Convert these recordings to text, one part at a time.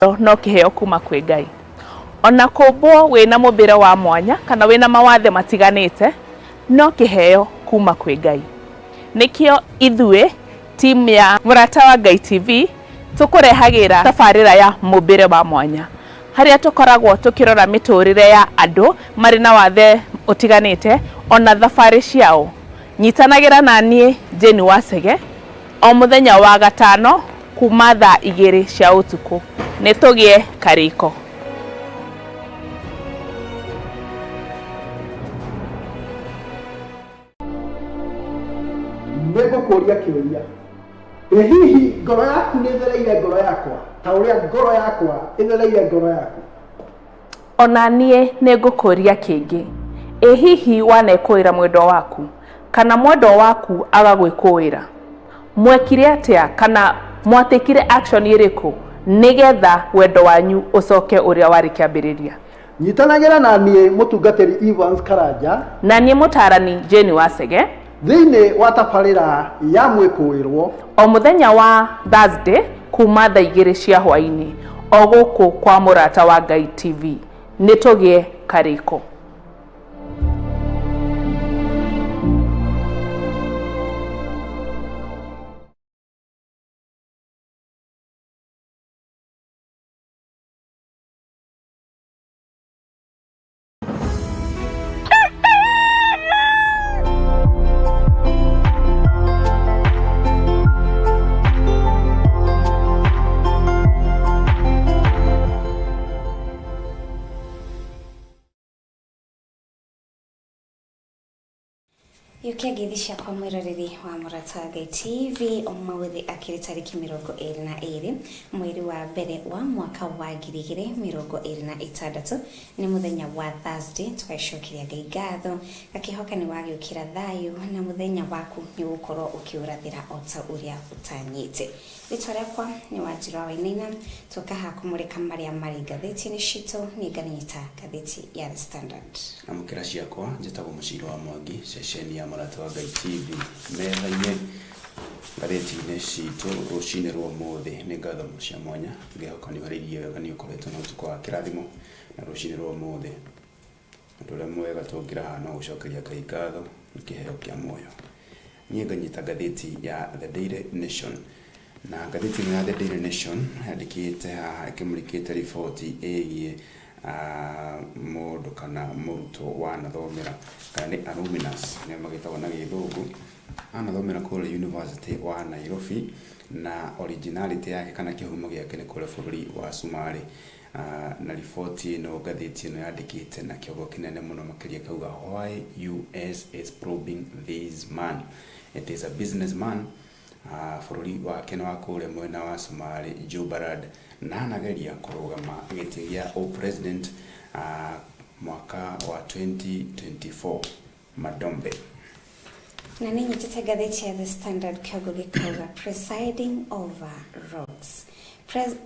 no kiheo kuma kwĩ Ngai. Ona kũmbwo wĩna mũmbĩre wa mwanya kana wĩna mawathe matiganĩte no kiheo kuma kwĩ Ngai. Nĩkĩo ithuĩ team ya Mũrata wa Ngai TV tũkũrehagĩra tabarĩra ya mũmbĩre wa mwanya, harĩa tũkoragwo tũkĩrora mĩtũrĩre ya andũ marĩ na wathe ũtiganĩte ona thabarĩ ciao. Nyitanagĩra na niĩ Jane Wasege o mũthenya wa gatano kuma thaa 2 cia ũtukũ. Nĩtũgĩe karĩko. Nĩngũkũria kĩũria. Hihi ngoro yaku nĩthereire ngoro yakwa ta ũrĩa ngoro yakwa ĩthereire ngoro yaku? Ona niĩ nĩngũkũria kĩngĩ. Hihi wanekũĩra mwendwa waku kana mwendwa waku agagwĩkũĩra? Mwekire atĩa kana mwatĩkire action ĩrĩkũ nĩgetha wendo wanyu ũcoke ũrĩa warĩ kĩambĩrĩria? Nyitanagĩra na niĩ mũtungatĩri Evans Karanja na niĩ mũtarani Jane Wasege thĩinĩ wa tabarĩra ya mwĩkũĩrwo o mũthenya wa Thursday kuma thaa 2 cia hwaĩ-inĩ o gũkũ kwa Mũrata wa Ngai TV. Nĩtũgĩe karĩko. Yukia githisha kwa mwiroreri wa Mũrata wa Ngai TV omawethe akiri tariki 22 mweri wa mbere wa mwaka wa 2026 ni muthenya wa Thursday twacokiria Ngai ngatho gakihoka ni wagiukira thayu na muthenya waku ni gukorwo ukiurathira ota uria utanyite. Ritwa kwa ni Wanjira wa Inaina tukaha kumurika maria mari gatheti-ini cito ni ganita gatheti ya The Standard. Amukira ciakwa njitagwo Muciro wa Mwangi ceceni ya Mũrata wa Ngai TV metha-inĩ gatheti-inĩ citũ rũcinĩ rwa ũmũthĩ nĩ ngatho cia mwanya ngĩhoka nĩ warĩirie wega nĩ ũkoretwo na ũtukũ wa kĩrathimo na rũcinĩ rwa ũmũthĩ ũndũ ũrĩa mwega tũngĩra haha no gũcokeria Ngai ngatho nĩ kĩheo kĩa muoyo. Niĩ nganyita gatheti ya The Daily Nation na gatheti ya The Daily Nation yandĩkĩte haha ĩkĩmũrĩkĩte riboti ĩgiĩ mũndũ kana mũrutwo wanathomera kana nĩ alumnus nĩ magĩtagwo na gĩthũngũ anathomera kũrĩa University wa Nairobi na originality yake kana kĩhumo gĩake nĩ kũrĩa bũrũri wa Somali. Na riboti ĩno gatheti ĩno yandĩkĩte na kĩogo kĩnene mũno makĩria kauga why US is probing this man. It is a businessman bũrũri wake nĩ wa kũrĩa mwena wa Somali Jubaland na anageria kũrũgama gĩtĩ gĩa president mwaka wa 2024 Madombe. Na ninyi gatheti ya The Standard kiogo gikauga presiding over rogues.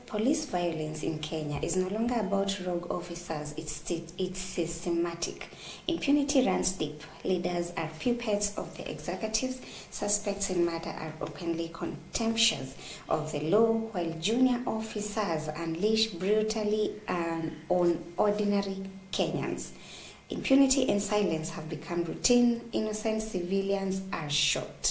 Police violence in Kenya is no longer about rogue officers, it's systematic. Impunity runs deep. Leaders are puppets of the executives. Suspects in murder are openly contemptuous of the law, while junior officers unleash brutally on ordinary Kenyans. Impunity and silence have become routine. Innocent civilians are shot.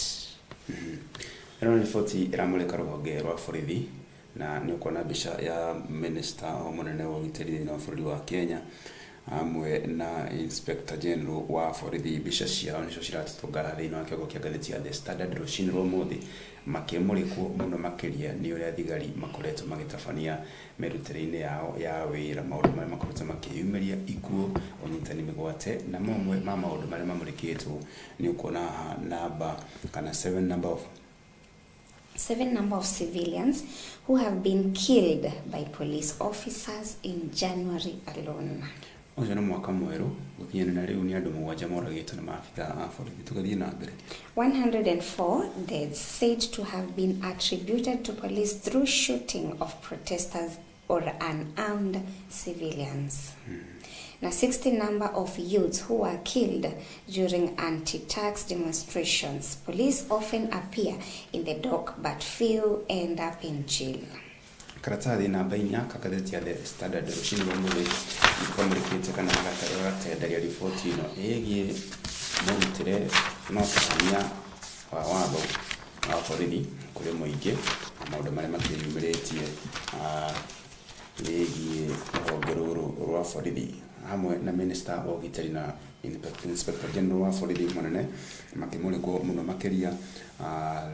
Ripoti iramulika rũhonge rwa borithi na nĩ ũkuona mbica ya minister mũnene wa ũgitĩri wa bũrũri wa Kenya amwe na inspector general wa borithi. Mbica ciao nĩcio ciratũtũnga thĩinĩ wa kĩogo kĩa gatheti ya The Standard rũcinĩ rwa ũmũthĩ makĩmũrĩkwo mũno makĩria nĩ ũrĩa thigari makoretwo magĩtabania mĩrutĩre-inĩ yao ya wĩra, maũndũ marĩa makoretwo makĩyumĩria ikuũ, ũnyitani mĩgwate na mamwe ma maũndũ marĩa mamũrĩkĩtwo. Nĩ ũkuona haha namba kana 7 number of civilians who have been killed by police officers in January alone. Ũcio nĩ mwaka mwerũ gũkinyana na rĩu nĩ andũ 7 moragĩtwo nĩ maabitha a borithi. Tũgathiĩ na mbere. 104 deaths said to have been attributed to police through shooting of protesters or unarmed civilians. Na 60 number of youths who were killed during anti-tax demonstrations. Police often appear in the dock but few end up in jail. karatathi namba 4 ka gatheti ya The Standard rucini rwa muthi ikomurikite kana gatarendaria riboti ino ĩgiĩ mũrutĩre no kũhania wa watho wa borithi kũrĩ mũingĩ na maũndũ marĩa makĩyumĩrĩtie wĩgiĩ rũhonge rũrũ rwa borithi hamwe na Minister wa ũgitĩri na Inspector General wa borithi mũnene makĩmũrĩkwo mũno makĩria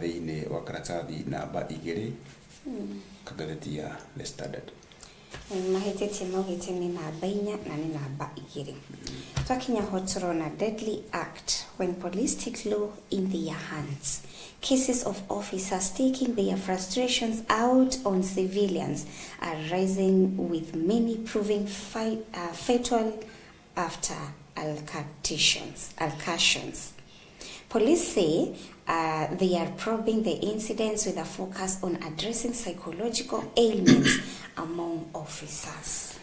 thĩinĩ wa karatathi namba 2 ka gatheti ya The Standard. Mahĩtĩtie maugĩte nĩ namba 4 na nĩ namba 2. Twakinya ho tũrona deadly act when police take law in their hands. Cases of officers taking their frustrations out on civilians are rising, with many proving fatal after altercations. Police say they are probing the incidents with a focus on addressing psychological ailments among officers.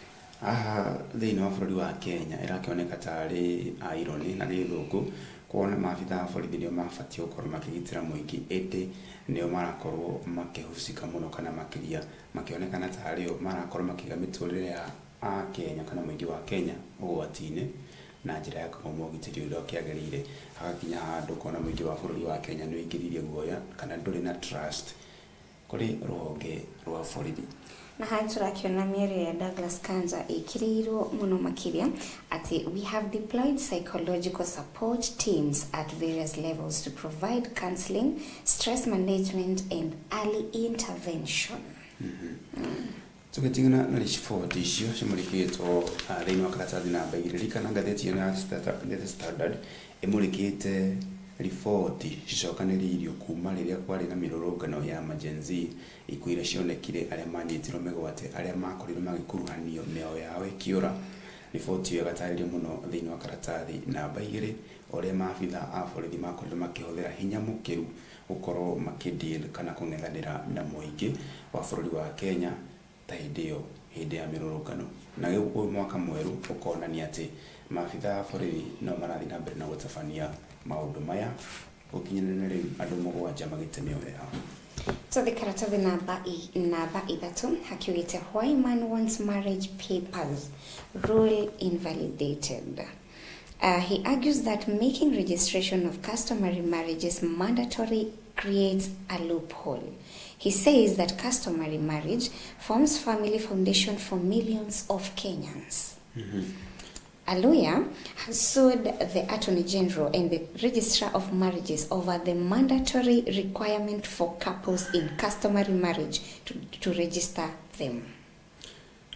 Thĩinĩ wa bũrũri wa Kenya ĩrakĩoneka tarĩ irony na nĩ thũku kuona maabitha a borithi nĩo mabatie gũkorwo makĩgitĩra mũingĩ ĩndĩ nĩo marakorwo makĩhucika mũno kana makĩria makĩonekana tarĩ o marakorwo makĩiga mĩtũrĩre ya Kenya kana mũingĩ wa Kenya ũgwati-inĩ na njĩra ya kũmũma ũgitĩri ũrĩa ũkĩagĩrĩire. Hagakinya handũ kuona mũingĩ wa bũrũri wa Kenya nĩ ũingĩririe guoya kana ndũrĩ na trust kũrĩ rũhonge rwa borithi. Na haha tũrakiona mĩario ya Douglas Kanja ĩkĩrĩirwo mũno makĩria atĩ we have deployed psychological support teams at various levels to provide counseling, stress management and early intervention. Tũgĩtigana na riboti icio cimũrĩkĩtwo thĩinĩ wa karatathi namba 2 rikana ngatheti ya The Standard ĩmũrĩkĩte riboti cicokanĩrĩirio kuma rĩrĩa kwarĩ na mĩrũrũngano ya majenzi ikuũ iria cionekire arĩa manyitirwo mĩgwate arĩa makorirwo magĩkuruhanio mĩoyo yao ĩkĩũra. Riboti ĩyo ĩgatarĩrio mũno thĩinĩ wa karatathi namba 2 ũrĩa maabitha a borithi makorirwo makĩhũthĩra hinya mũkĩru gũkorwo makĩdeal kana kũng'ethanĩra na mũingĩ wa bũrũri wa Kenya ta hĩndĩ ya mĩrũrũngano. Na ũyũ mwaka mwerũ ũkonania atĩ maabitha a borithi no marathiĩ na mbere na gũtabania maũndũ maya gũkinyĩra rĩu andũ 7 magĩte mĩoyo yao. So the karatathi namba 3 hakiugĩte why man wants marriage papers rule invalidated. He argues that making registration of customary marriages mandatory creates a loophole. He says that customary marriage forms family foundation for millions of Kenyans. A lawyer has sued the Attorney General and the Registrar of Marriages over the mandatory requirement for couples in customary marriage to register them.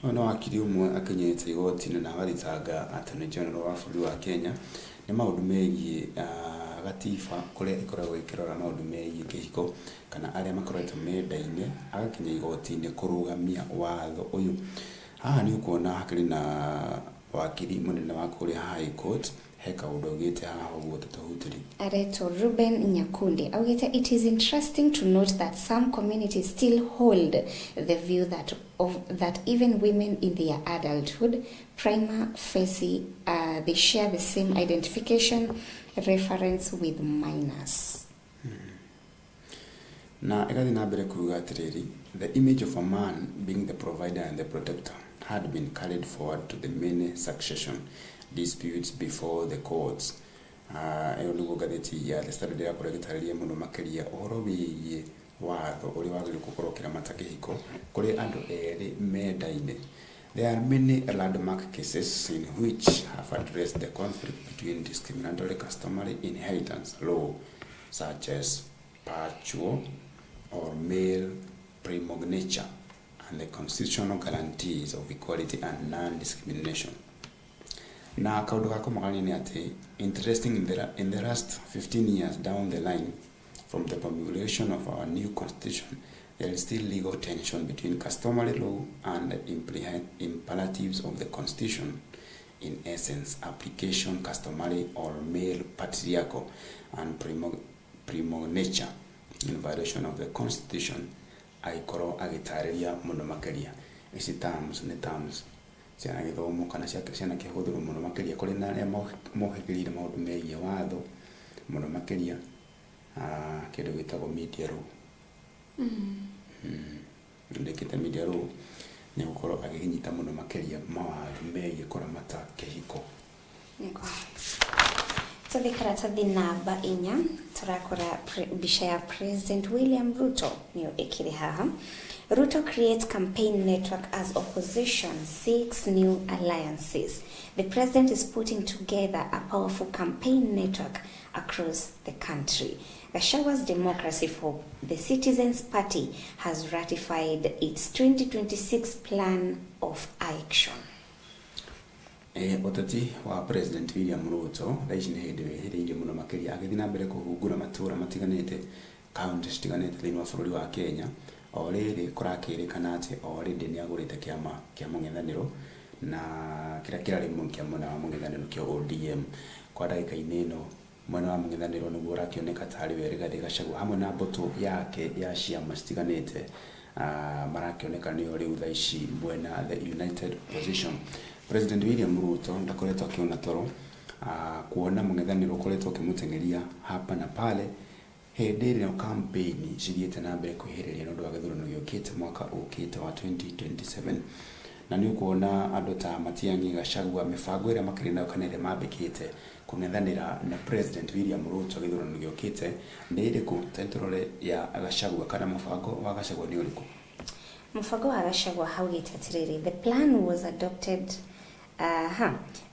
No akiri ũmwe akinyĩte igoti-inĩ na agathitanga Attorney General wa bũrũri wa Kenya nĩ maũndũ megiĩ gatiba kũrĩa ĩkoragwo ĩkĩrora maũndũ megiĩ kĩhiko kana arĩa makoretwo menda-inĩ agakinya igoti-inĩ kũrũgamia watho ũyũ. Haha nĩ ũkuona hakĩrĩ na wakiri mũnene wa kũrĩa High Court heka ũndũ ũgĩte haha ũguo tũtahutĩri. Areto Ruben Nyakundi augĩte it is interesting to note that some communities still hold the view that even women in their adulthood prima facie they share the same identification reference with minors. Na ĩgathiĩ na mbere kuuga atĩrĩrĩ, the image of a man being the provider and the protector had been carried forward to the many succession disputes before the courts. Ĩyo nĩguo ngathĩti ya The Standard ĩrakorwo ĩgĩtarĩria mũno makĩria ũhoro wĩgiĩ watho ũrĩa wagĩrĩirwo gũkorwo ũkĩramata kĩhiko kũrĩ andũ erĩ menda-inĩ. There are many landmark cases in which have addressed the conflict between discriminatory customary inheritance law such as patchwork or male primogeniture and the constitutional guarantees of equality and non-discrimination. Na kaundu gako magani ni ati interesting in the last 15 years down the line from the promulgation of our new constitution, there is still legal tension between customary law and the imperatives of the constitution. In essence, application customary or male patriarchal and primogeniture in violation of the constitution aikoro agĩtarĩria mũno makĩria. Ici terms nĩ terms ciana gĩthomo kana ciana kĩhũthĩrwo mũno makĩria kũrĩ na arĩa mohĩgĩrĩire maũndũ megiĩ watho mũno makĩria kĩndũ gĩtagwo media law. ndekete media ro ne gukoro aginyita muno makeria mawatho megie kuramata kehiko niko karatathi namba 4 turakora bisha ya President William Ruto niyo ikiri haha. Ruto creates campaign network as opposition seeks new alliances. The president is putting together a powerful campaign network across the country. Gachagwa's Democracy for the Citizens Party has ratified its 2026 plan of action. Otati wa President William Ruto daishi ne hede muno makeria agithina mbere kuhungura matura matiganete counties tiganete thini wa bururi wa Kenya oriri kurakirikana ati already ni agurite kiama kia mung'ethaniro na kira rimwe kia mwana wa mung'ethaniro kia ODM kwa dakika ineno mwana wa mung'ethaniro niguo rakioneka tari we Rigathi Gachagua hamwe na mboto yake ya ciama citiganete marakioneka ni ori uthaici mwena the United Opposition. President William Ruto ndakoretwo akiona toro kuona mung'ethaniro ukoretwo kimutengeria hapa na pale hende ĩrĩa campaign cithiĩte na mbere kwĩhĩrĩria nĩ ũndũ wa gĩthurano gĩũkĩte mwaka ũkĩte wa 2027 na nĩ ũkuona andũ ta Matiang'i Gachagua mĩbango ĩrĩa makĩrĩ nayo kana ĩrĩa mambĩkĩte kũng'ethanĩra na President William Ruto gĩthurano gĩũkĩte nĩ ĩrĩkũ tentorole ya Gachagua kana mũbango wa Gachagua nĩ ũrĩkũ? Mũbango wa Gachagua haugĩte atĩrĩrĩ, the plan was adopted.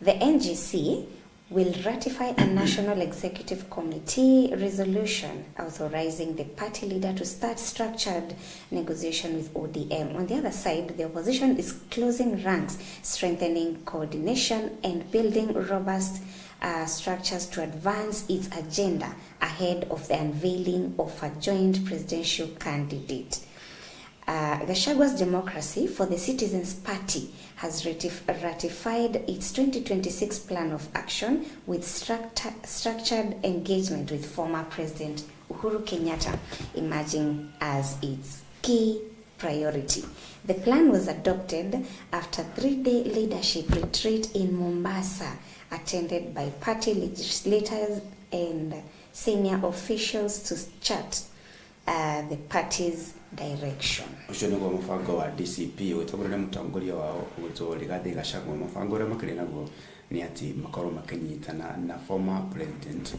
The NGC will ratify a National Executive Committee resolution authorizing the party leader to start structured negotiation with ODM. On the other side, the opposition is closing ranks, strengthening coordination and building robust structures to advance its agenda ahead of the unveiling of a joint presidential candidate. Gachagwa's Democracy for the Citizens Party has ratified its 2026 plan of action with structured engagement with former President Uhuru Kenyatta emerging as its key priority. The plan was adopted after a 3-day leadership retreat in Mombasa, attended by party legislators and senior officials to chart the party's direction. Ucio niguo mubango wa DCP witogorera mutongoria wao witwo Rigathi Gachagua. Mubango uria makiri naguo ni ati makorwo makinyitana na former President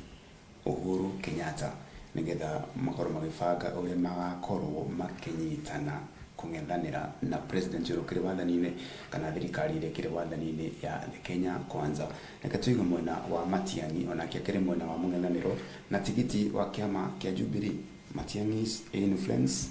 Uhuru Kenyatta nigetha makorwo magibanga uria magakorwo makinyitana kung'ethanira na President Uhuru wathanine kana thirikari ile kire wathanine ya Kenya Kwanza. Reke tuigue mwena wa Matiang'i onake akiri mwena wa mung'ethaniro na tigiti wa kiama kia Jubilee. Matiang'i's influence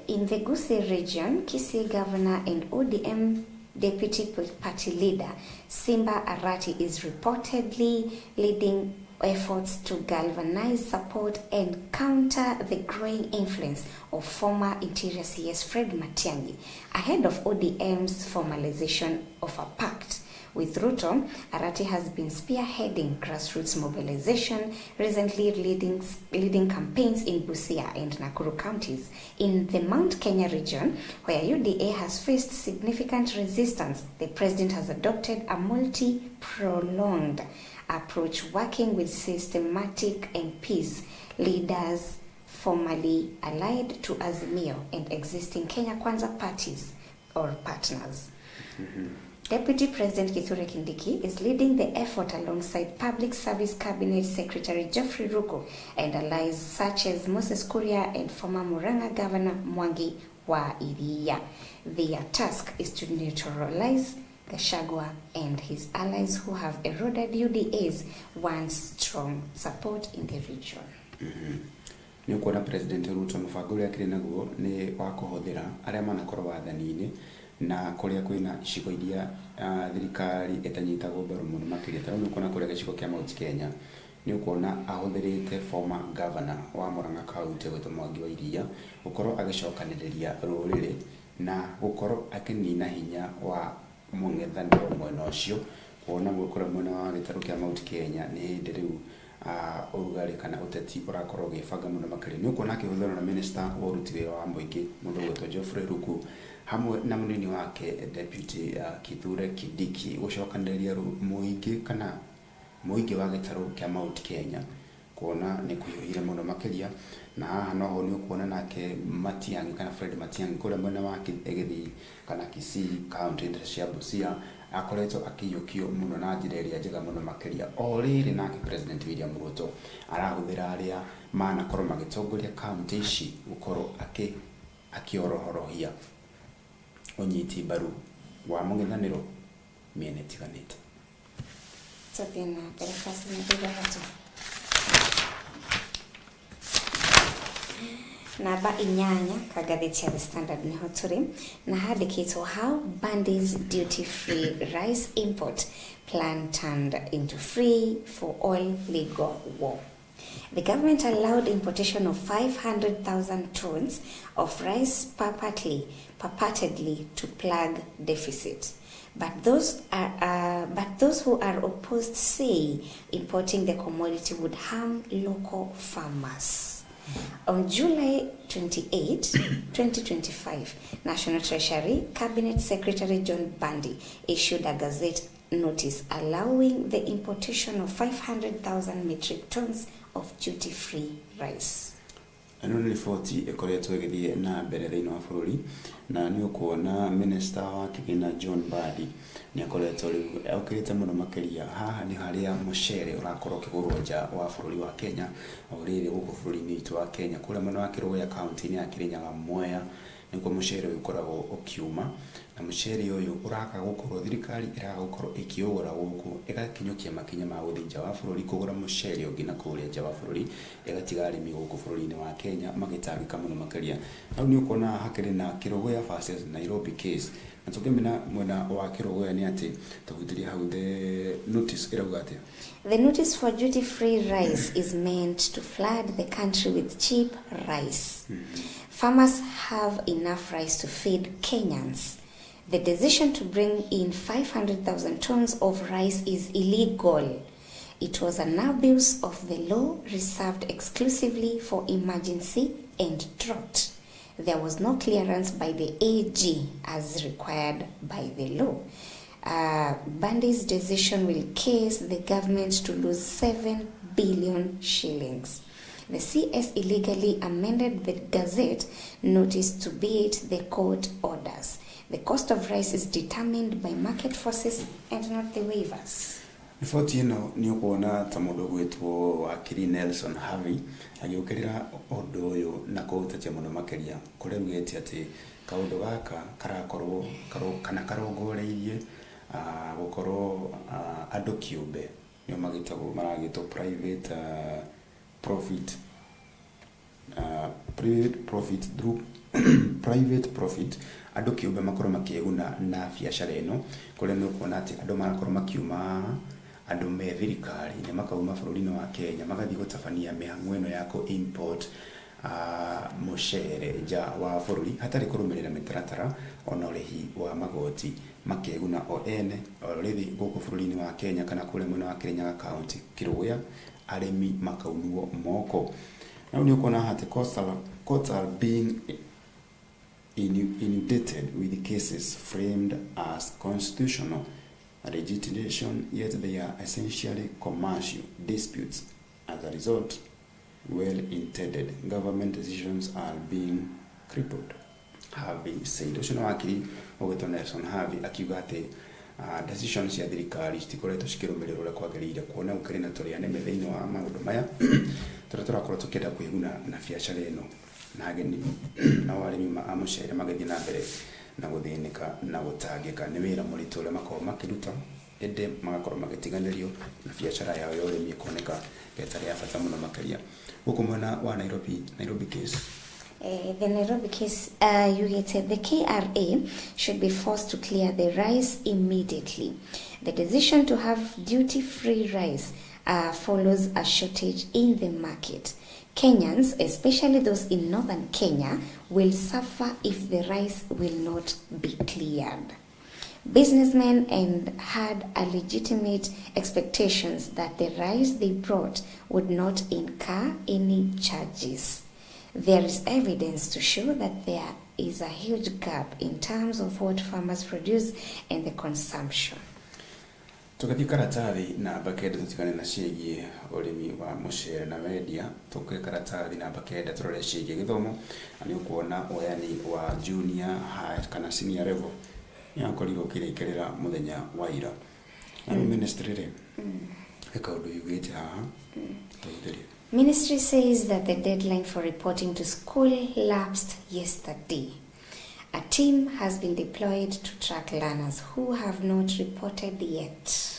in the Gusii region, Kisii Governor and ODM Deputy Party Leader Simba Arati is reportedly leading efforts to galvanize support and counter the growing influence of former Interior CS Fred Matiang'i ahead of ODM's formalization of a pact with Ruto. Arati has been spearheading grassroots mobilization, recently leading campaigns in Busia and Nakuru counties. In the Mount Kenya region, where UDA has faced significant resistance, the president has adopted a multi-pronged approach, working with systematic MPs, leaders formerly allied to Azimio and existing Kenya Kwanza parties or partners. Deputy President Kithure Kindiki is leading the effort alongside Public Service Cabinet Secretary Geoffrey Ruku and allies such as Moses Kuria and former Murang'a Governor Mwangi wa Iria. Their task is to neutralize Gachagua and his allies who have eroded UDA's once strong support in the region. Ni ukuona President Ruto mubango uria akiri naguo ni wa kuhuthira aria manakorwo wathanini na kuria kwina icigo iria thirikari itanyitagwo mbaru muno makiria. Tarau ni ukuona kuria gicigo kia Mount Kenya ni ukuona ahuthirite former governor wa Murang'a County gwitwo Mwangi wa Iria gukorwo agicokaniriria ruriri na gukorwo akinina hinya wa mung'ethaniro mwena ucio. Kuona gukora mwena wa gitaru kia Mount Kenya ni hindi riu urugari kana uteti urakorwo gifanga muno makiri. Ni ukuona akihuthana na minister wa uruti wira wa muingi mundu gwitwo Geoffrey Ruku hamwe na munini wake Deputy Kithure Kindiki gucokaniriria muingi kana muingi wa gitaru kia Mount Kenya kuona nä kå hiå må no makä na haha noho nä å kuona nake Matiang'i kana Fred Matiang'i kå rä a mwena wa Githii kana Kisii kaunti cia Busia akoretwo akĩiyũkio mũno na njĩra ĩrĩa njega mũno makĩria o rĩrĩ nake President William Ruto arahũthĩra arĩa manakorwo magĩtongoria kaunti ici gũkorwo akĩorohorohia ũnyiti mbaru wa mũng'ethanĩro mĩena ĩtiganĩte. Namba inyanya kagatheti ya The Standard niho turi na handikitwo how Bundy's duty-free rice import plan turned into free for all legal war. The government allowed importation of 500,000 tons of rice purportedly to plug deficit. But those who are opposed say importing the commodity would harm local farmers. On July 28, 2025, National Treasury Cabinet Secretary John Bundy issued a gazette notice allowing the importation of 500,000 metric tons of duty-free rice. Ĩno nĩ riboti ĩkoretwo ĩgĩthiĩ na mbere thĩinĩ wa bũrũri na nĩ ũkuona minister wa kĩgĩna John Bundy nĩ akoretwo rĩu aukĩrĩte mũno makĩria haha nĩ harĩa mũcere ũrakorwo ũkĩgũrwo nja wa bũrũri wa Kenya o rĩrĩ gũkũ bũrũri-inĩ witũ wa Kenya kũrĩa mwena wa Kĩrũgũya kaunti-inĩ ya Kĩrĩnyaga Mwea nĩkuo mũcere ũyũ ũkoragwo ũkiuma na mũcere ũyũ ũraka gũkorwo thirikari ĩraga gũkorwo ĩkĩũgũra gũkũ ĩgakinyũkia makinya ma gũthiĩ nja wa bũrũri kũgũra mũcere ũngĩ na kũrĩa nja wa bũrũri ĩgatiga arĩmi gũkũ bũrũri-inĩ wa Kenya magĩtangĩka mũno makĩria. Hau nĩ ũkuona hakĩrĩ na Kĩrũgũya versus Nairobi case na tũkĩmena mwena wa Kĩrũgũya nĩ atĩ tũhutĩrie hau the notice ĩrauga atĩa. The notice for duty-free rice is meant to flood the country with cheap rice. Farmers have enough rice to feed Kenyans. The decision to bring in 500,000 tons of rice is illegal. It was an abuse of the law reserved exclusively for emergency and drought. There was no clearance by the AG as required by the law. Bundy's decision will cause the government to lose 7 billion shillings. The CS illegally amended the Gazette notice to beat the court orders. The cost of rice is determined by market forces and not the waivers. Riboti ĩno nĩ ũkuona ta mũndũ gwĩtwo wakiri Nelson Havi agĩũkĩrĩra ũndũ ũyũ na kũũtetia mũno makĩria kũrĩa augĩte atĩ kaũndũ gaka karakorwo kana karongoreirie gũkorwo andũ kĩũmbe nĩo maragĩtwo private profit andũ kĩũmbe makorwo makĩeguna na biacara ĩno kũrĩa nĩ ũkuona atĩ andũ marakorwo makiuma andũ me thirikari nĩ makauma bũrũri-inĩ wa Kenya magathiĩ gũtabania mĩhang'o ĩno ya import mũcere nja wa bũrũri hatarĩ kũrũmĩrĩra mĩtaratara ona ũrĩhi wa magoti makĩeguna o ene o rĩrĩ gũkũ bũrũri-inĩ wa Kenya kana kũrĩa mwena wa Kĩrĩnyaga kaunti Kĩrũgũya arĩmi makaunwo moko. Now nĩ ũkuona atĩ courts are being inundated with cases framed as constitutional legislation, yet they are essentially commercial disputes. As a result, well-intended government decisions are being crippled. Having said, ũcio nĩ wakiri ũgĩtwo Nelson Havi akiuga atĩ decisions cia thirikari citikoretwo cikĩrũmĩrĩrwo ũrĩa kwagĩrĩire kuona gũkĩrĩ na tũrĩanĩme thĩinĩ wa maũndũ maya tũrĩa tũrakorwo tũkĩenda kwĩguna na biacara ĩno na ageni na arĩmi a mũcere magĩthiĩ na mbere na gũthĩnĩka na gũtangĩka nĩ wĩra mũritũ ũrĩa makorwo makĩruta ĩndĩ magakorwo magĩtiganĩrio na biacara yao ya ũrĩmi ĩkoneka ĩtarĩ ya bata mũno makĩria. Gũkũ mwena wa Nairobi case. The Nairobi case, the KRA should be forced to clear the rice immediately. The decision to have duty-free rice follows a shortage in the market. Kenyans, especially those in northern Kenya, will suffer if the rice will not be cleared. Businessmen had a legitimate expectations that the rice they brought would not incur any charges. There is evidence to show that there is a huge gap in terms of what farmers produce and the consumption. Tukathi karatathi namba kenda tutikane na ciĩgiĩ ũrĩmi wa mũcere na wendia. Tuke karatathi namba kenda turore ciĩgiĩ gĩthomo, na nĩ ũkuona ũheani wa junior high kana senior level nĩakorirwo ũkĩrĩkĩrĩra mũthenya wa ira. Na ministry rĩ kaũndũ yugĩte haha tũhithĩrie. Ministry says that the deadline for reporting to school lapsed yesterday. A team has been deployed to track learners who have not reported yet.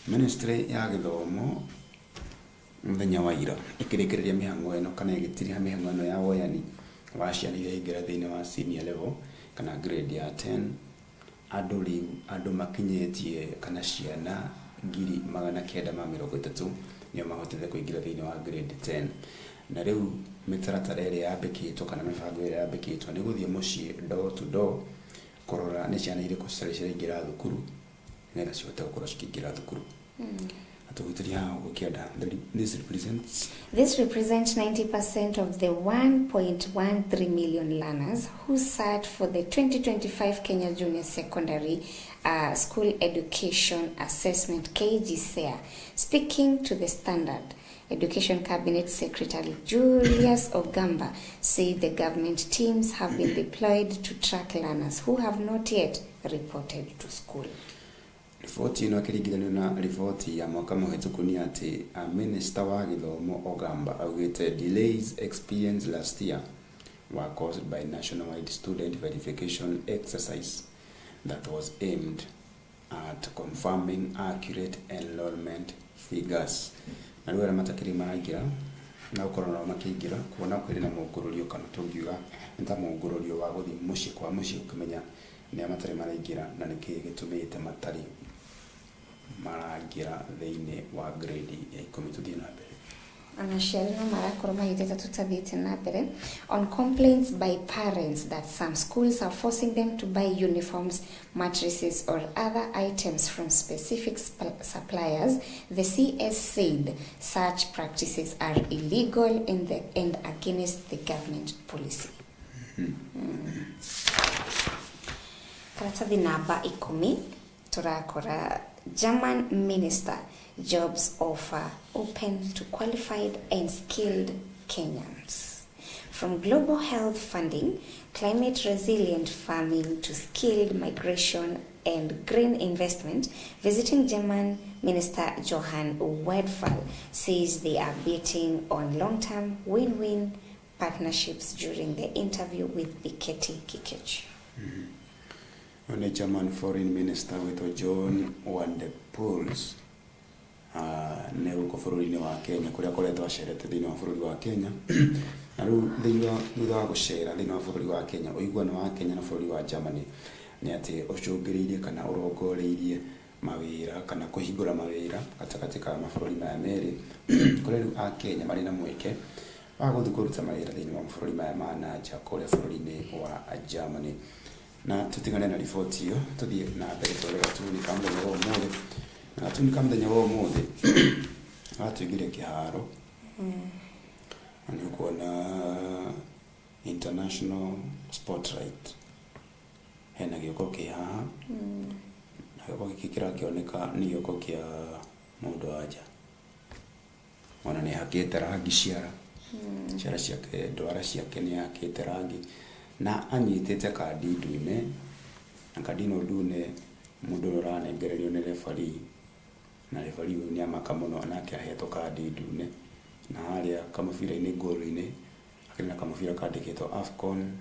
Ministry ya gĩthomo mũthenya wa ira ĩkĩrĩkĩrĩria mĩhang'o ĩno kana ĩgĩtiriha mĩhang'o ĩno ya woyani wa ciana iria ingĩra thĩinĩ wa senior level kana grade ya 10. Andũ makinyĩtie kana ciana 930 nĩo mahotete kũingĩra thĩinĩ wa grade 10. Na rĩu mĩtaratara ĩrĩa yambĩkĩtwo kana mĩbango ĩrĩa yambĩkĩtwo nĩ gũthiĩ mũciĩ door to door kũrora nĩ ciana irĩkũ ciraingĩra thukuru nĩgetha cihote gũkorwo cikĩingĩra thukuru. This represents 90% of the 1.13 million learners who sat for the 2025 Kenya Junior Secondary School Education Assessment KGCSE. Speaking to the Standard, Education Cabinet Secretary Julius Ogamba said the government teams have been deployed to track learners who have not yet reported to school. Riboti ĩno akĩringithanio na riboti ya mwaka mũhĩtũku nĩ atĩ Minister wa Gĩthomo Ogamba augĩte delays experienced last year were caused by nationwide student verification exercise that was aimed at confirming accurate enrollment figures. Na rĩu arĩa matakĩrĩ maraingĩra na gũkorwo nao makĩingĩra kuona kwĩrĩ na mũngũrũrio kana tũngiuga nĩ ta mũngũrũrio wa gũthiĩ mũciĩ kwa mũciĩ ũkĩmenya nĩ matarĩ maraingĩra na nĩkĩ gĩtũmĩte matarĩ maraingĩra thĩinĩ wa grade ya 10 tũthiĩ na mbere. Anaciari no marakorwo magĩteta tũtathiĩte na mbere on complaints by parents that some schools are forcing them to buy uniforms, mattresses or other items from specific suppliers. The CS said such practices are illegal and against the government policy. Karatathi namba 10 turakora German minister jobs offer open to qualified and skilled Kenyans. From global health funding, climate resilient farming to skilled migration and green investment, visiting German Minister Johann Wedfall says they are betting on long-term win-win partnerships during the interview with Piketty Kikech. The German Foreign Minister with John Van der Puls nĩ gũkũ bũrũri-inĩ wa Kenya kũrĩa akoretwo acerete thĩinĩ wa bũrũri wa Kenya. Na rĩu thutha wa gũcera thĩinĩ wa bũrũri wa Kenya, ũiguano wa Kenya na bũrũri wa Germany nĩ atĩ ũcũngĩrĩirie kana ũrongoreirie mawĩra kana kũhingũra mawĩra gatagatĩ ka mabũrũri maya merĩ kũrĩa rĩu a Kenya marĩ na mweke wa gũthiĩ kũruta mawĩra thĩinĩ wa mabũrũri maya ma na nja kũrĩa bũrũri-inĩ wa Germany. Na tutigane na riboti ĩyo tũthiĩ na mbere tũrore gatuni ka mũthenya wa ũmũthĩ. Na gatuni ka mũthenya wa ũmũthĩ gatũingĩre kĩharo na nĩ ũkuona international spotlight hena gĩoko kĩ haha na gĩoko gĩkĩ kĩrakĩoneka nĩ gĩoko kĩa mũndũ wa nja. Ona nĩ hakĩte rangi ciara ciake ndwara ciake nĩ hakĩte rangi na anyitĩte kandi ndune na kandi ĩno ndune mũndũ ũranengererio nĩ referee na referee ũyũ nĩ amaka mũno nake ahetwo kandi ndune na harĩa kamũbira-inĩ ngũru-inĩ akĩrĩ na kamũbira kandĩkĩtwo AFCON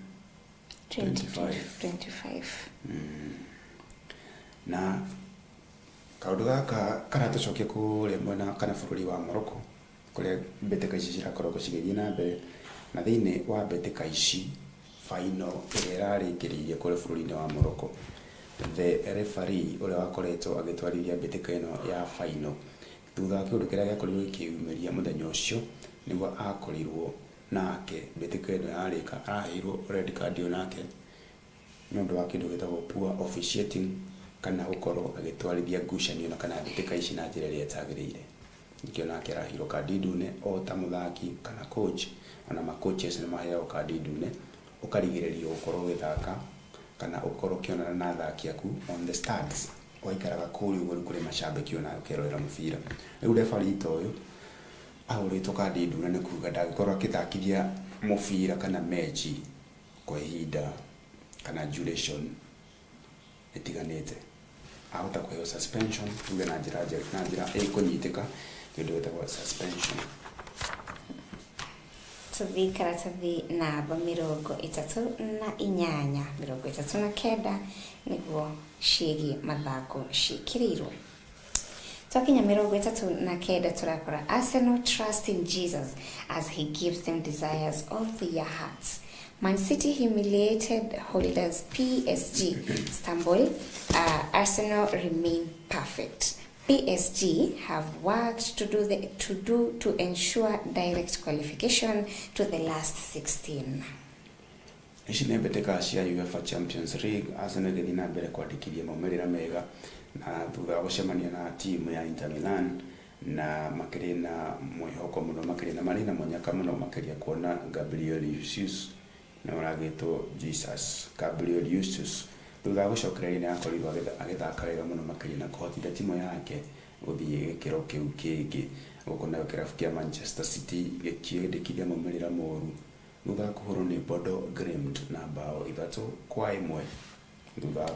25. Na kaũndũ gaka karatũcokia kũrĩa mwena kana bũrũri wa Morocco kũrĩa mbĩtĩka ici cirakorwo cigĩthiĩ na mbere na thĩinĩ wa mbĩtĩka ici final ĩrĩa ĩrarĩkĩrĩirie kũrĩa bũrũri-inĩ wa Morocco, the referee ũrĩa wakoretwo agĩtwarithia mbĩtĩka ĩno ya final thutha wa kĩũndũ kĩrĩa gĩakorirwo gĩkĩumĩria mũthenya ũcio nĩguo akorirwo nake mbĩtĩka ĩno yarĩka araheirwo red card nake nĩ ũndũ wa kĩndũ gĩtagwo poor officiating kana gũkorwo agĩtwarithia ngucanio na kana mbĩtĩka ici na njĩra ĩrĩa ĩtagĩrĩire. Nikĩo nake araheirwo kandi ndune o ta mũthaki kana coach, ona ma coaches nĩ maheagwo kandi ndune ũkarigĩrĩrio gũkorwo ũgĩthaka kana ũkorwo ũkĩonana na athaki aku on the stands waikaraga kuri uguo kuri macambiki ona ukerorera mubira riu referee toyo ahurito kandi nduna ni kuga ndagikorwo akithakithia mubira kana mechi kwa ihinda kana duration itiganite ahota kuheo suspension tuge na njira ikunyitika kindu gitagwo suspension. Tuthi karatathi namba 38 39 niguo ciĩgiĩ mathako ciĩkĩrĩirwo. Twakinya 39 turakora Arsenal trust in Jesus as he gives them desires of their hearts. Man City humiliated holders PSG Istanbul. Arsenal remain perfect. PSG have worked to ensure direct qualification to the last 16. Ici nĩ mbĩtĩka cia UEFA Champions League. Arsenal gĩthiĩ na mbere kwandĩkithia maumĩrĩra mega na thutha wa gũcemania na timu ya Inter Milan na makĩrĩ na mwĩhoko mũno makĩrĩ na marĩ na mũnyaka mũno makĩria kuona Gabriel Jesus na ũragĩtwo Jesus Gabriel Jesus thutha wa gũcokereria nĩ akorirwo agĩthaka wega mũno makĩria na kũhotithia timu yake gũthiĩ gĩkĩro kĩu kĩngĩ gũkũ nayo kĩrabu kĩa Manchester City gĩkĩendekithia maumĩrĩra moru thutha wa kũhũrwo nĩ Bodo Glimt na bao 3-1 thutha wa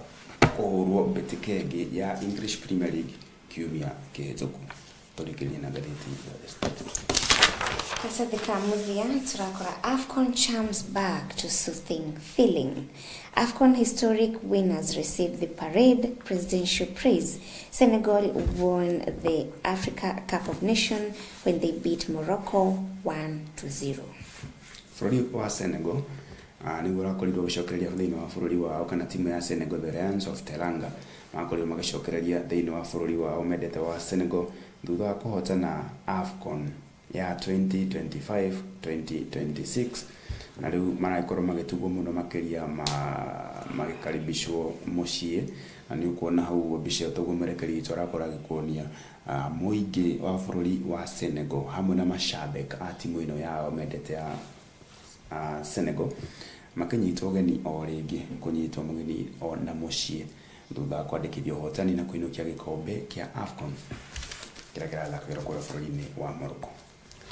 kũhũrwo mbĩtĩka ĩngĩ ya English Premier League kiumia kĩhĩtũku. Tũrĩkĩrie na ngathĩti ya Standard. Katika muthia turakora AFCON charms back to soothing feeling. AFCON historic winners received the parade presidential praise. Senegal won the Africa Cup of Nations when they beat Morocco 1-0. Bũrũri wa Senegal nĩguo ũrakorirwo gũcokereria thĩinĩ wa bũrũri wao kana timu ya Senegal the Lions of Teranga makorirwo magĩcokereria thĩinĩ wa bũrũri wao mendete wa Senegal thutha wa kũhotana AFCON ya 2025-2026 na rĩu marakorwo magĩtugwo mũno makĩria magĩkaribishwo mũciĩ na nĩ ukuona hau mbica tũgũmerekeria tũrakora gĩkuonia mũingĩ wa bũrũri wa Senegal hamwe na mashabik a timu ĩno yao mendete ya Senegal makĩnyitwo ũgeni o rĩngĩ kũnyitwo mũgeni o na mũciĩ thutha wa kwandĩkithia ũhotani na kũinũkia gĩkombe kĩa AFCON kĩrĩa kĩrathakagĩrwo kũrĩa bũrũri-inĩ wa Morocco.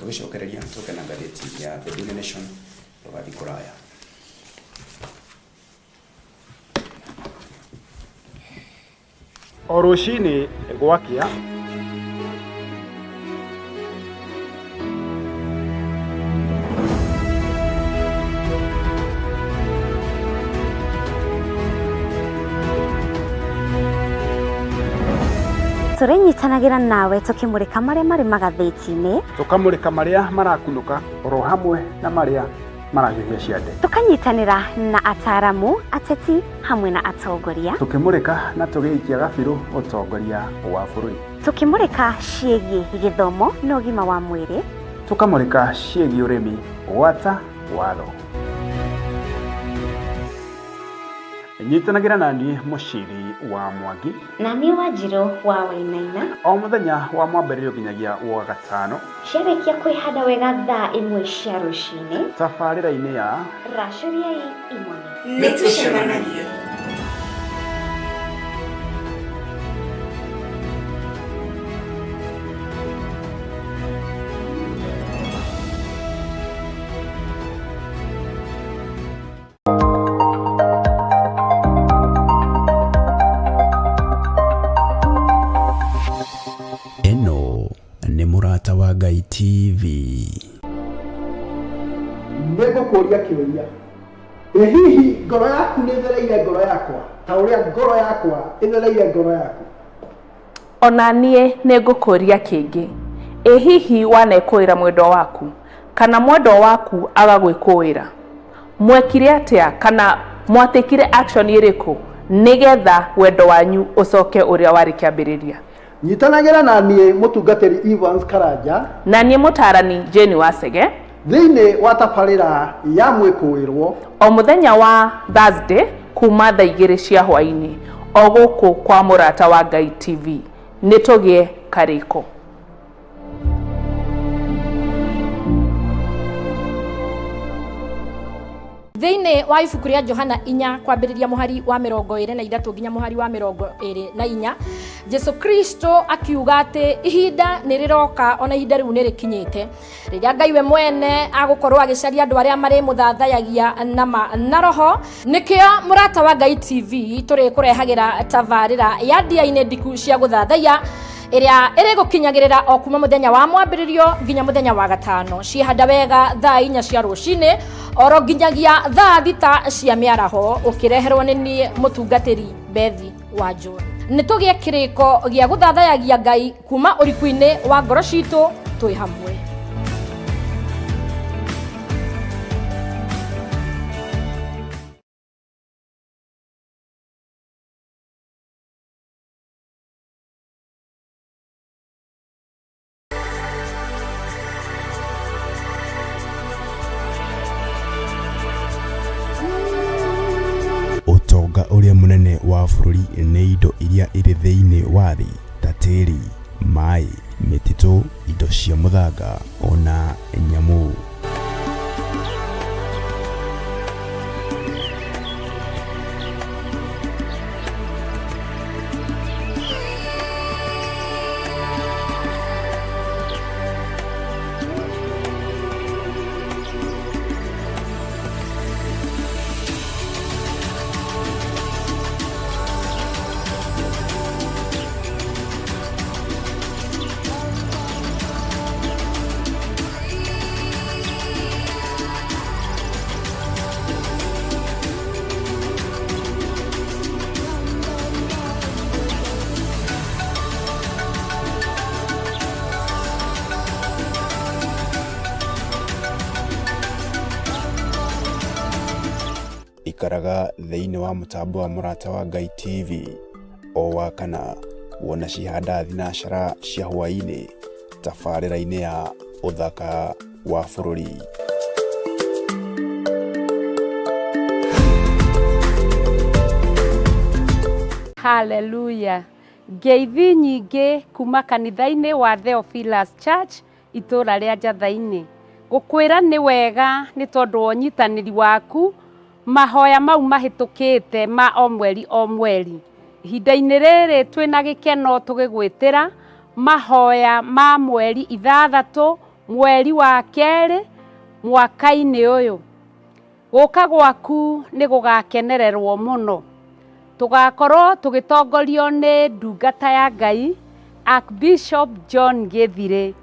Tũgĩcokereria tũke na ngathĩti ya The Daily Nation tũgathiĩ kũraya. O rũcinĩ gwakĩa turinyitanagĩra nawe tukimurika maria mari magathĩti-inĩ tukamurika maria marakunũka oro hamwe na maria marahiũhia ciande tukanyitanĩra na ataramu ateti hamwe na atongoria tukimurika na tũgĩikia gabirũ ũtongoria wa bũrũri tukimurika ciĩgiĩ gĩthomo na ũgima wa mwĩrĩ tukamurika ciĩgiĩ ũrĩmi gwata watho nyitanagĩra naniĩ Mũciri wa Mwangi na niĩ Wanjirũ wa Wainaina o mũthenya wa mwambĩrĩrio nginyagia wa gatano ciarĩkia kwĩhanda wega thaa 1 cia rũcinĩ tabarĩra-inĩ ya Racuriai Imone Nĩtũcemanagie. Racuriai TV. Nĩngũkũria kĩũria. Ĩ hihi ngoro yaku nĩthereire ngoro yakwa ta ũrĩa ngoro yakwa ĩthereire ngoro yaku? Ona niĩ nĩngũkũria kĩngĩ. Ĩ hihi wanekũĩra mwendo waku kana mwendo waku agagwĩkũĩra? Mwekire atĩa kana mwatĩkire action ĩrĩkũ nĩgetha wendo wanyu ũcoke ũrĩa warĩ kĩambĩrĩria? Nyitanagĩra na niĩ mũtungatĩri Evans Karanja na niĩ mũtarani Jane Wasege thĩinĩ wa tabarĩra ya mwĩkũĩrwo o mũthenya wa Thursday kuma thaa 2 cia hwaĩ-inĩ o gũkũ kwa Mũrata wa Ngai TV. Nĩtũgĩe karĩko. Thiini wa ibuku ria Johana 4 kwambiriria muhari wa 23 nginya muhari wa 24 Jesu Kristo akiuga ati ihinda niriroka ona ihinda riu nirikinyite riria Ngai we mwene agukorwo agicaria andu aria mari muthathayagia na roho. Nikio murata wa Ngai TV turi kurehagira tabarira ya dia-ini ndiku cia guthathaya iria iri gukinyagirira o kuma muthenya wa mwambiririo nginya muthenya wa gatano ciihanda wega thaa 4 cia rucini oro nginyagia thaa 6 cia miaraho ukireherwo ni nie mutungatiri Bethi wa John. Nitugie kiriko gia guthathayagia Ngai kuma urikuini wa ngoro citu twi hamwe. Utonga uria munene wa bururi ni indo iria iri thiini wa thi ta tiri, mai, mititu, indo cia muthanga ona nyamu. Ikaraga thiini wa mutambo wa murata wa Ngai TV o wakana wona cihanda thinashara cia hwaini tabarira-ini ya uthaka wa bururi. Hallelujah. Ngeithi nyingi kuma kanitha-ini wa Theophilus Church itura ria Njathaini. Gukwira ni wega ni tondu wa nyitaniri waku mahoya mau mahitukite ma o mweri. Ihinda-ini riri twina gikeno tugigwitira mahoya ma mweri 6 mweri wa keri mwaka-ini uyu. Guka gwaku ni gugakenererwo muno. Tugakorwo tugitongorio ni ndungata ya Ngai Archbishop John Githire,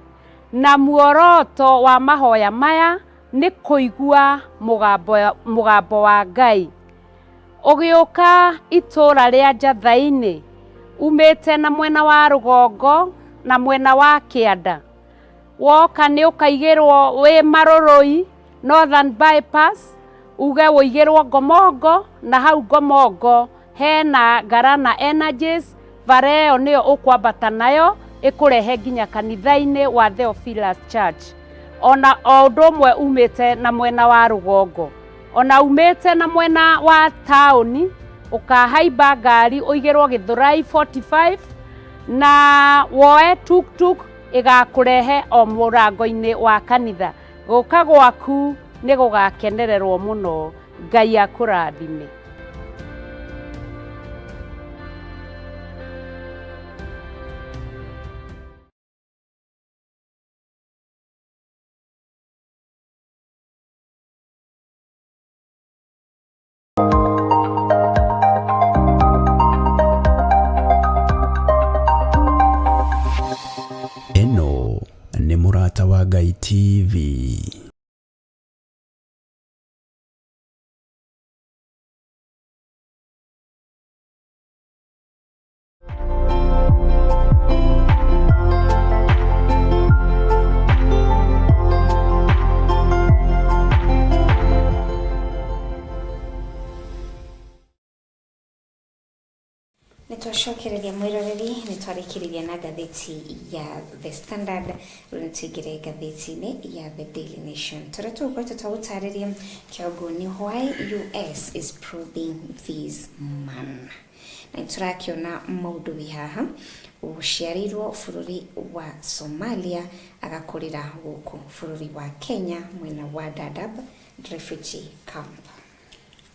na muoroto wa mahoya maya ni kuigua mugambo wa Ngai. Ugiuka itura ria Njathaini umite na mwena wa rugongo na mwena wa kianda, woka ni ukaigirwo wi Marurui Northern Bypass, uge uigirwo Ngomongo, na hau Ngomongo hena Garana Energies, vareo niyo ukwambata nayo ikurehe nginya kanitha-ini wa Theophilus Church. Ona undu umwe umite na mwena wa rugongo, ona umite na mwena wa tauni ukahaimba ngari uigirwo Githurai 45 na woe tuktuk igakurehe o murango-ini wa kanitha. Guka gwaku ni gugakenererwo muno. Ngai akurathime. Eno ni murata wa Ngai TV. Nitwacokereria mwiroreri nitwarikiriria na gatheti ya The Standard, runtigire gatheti-ini ya The Daily Nation. Turetu kwa tutawutariria kiogoni why US is probing this man. Na turakiona maundu bihaha uciarirwo bururi wa Somalia agakurira guku bururi wa Kenya mwena wa Dadaab refugee camp.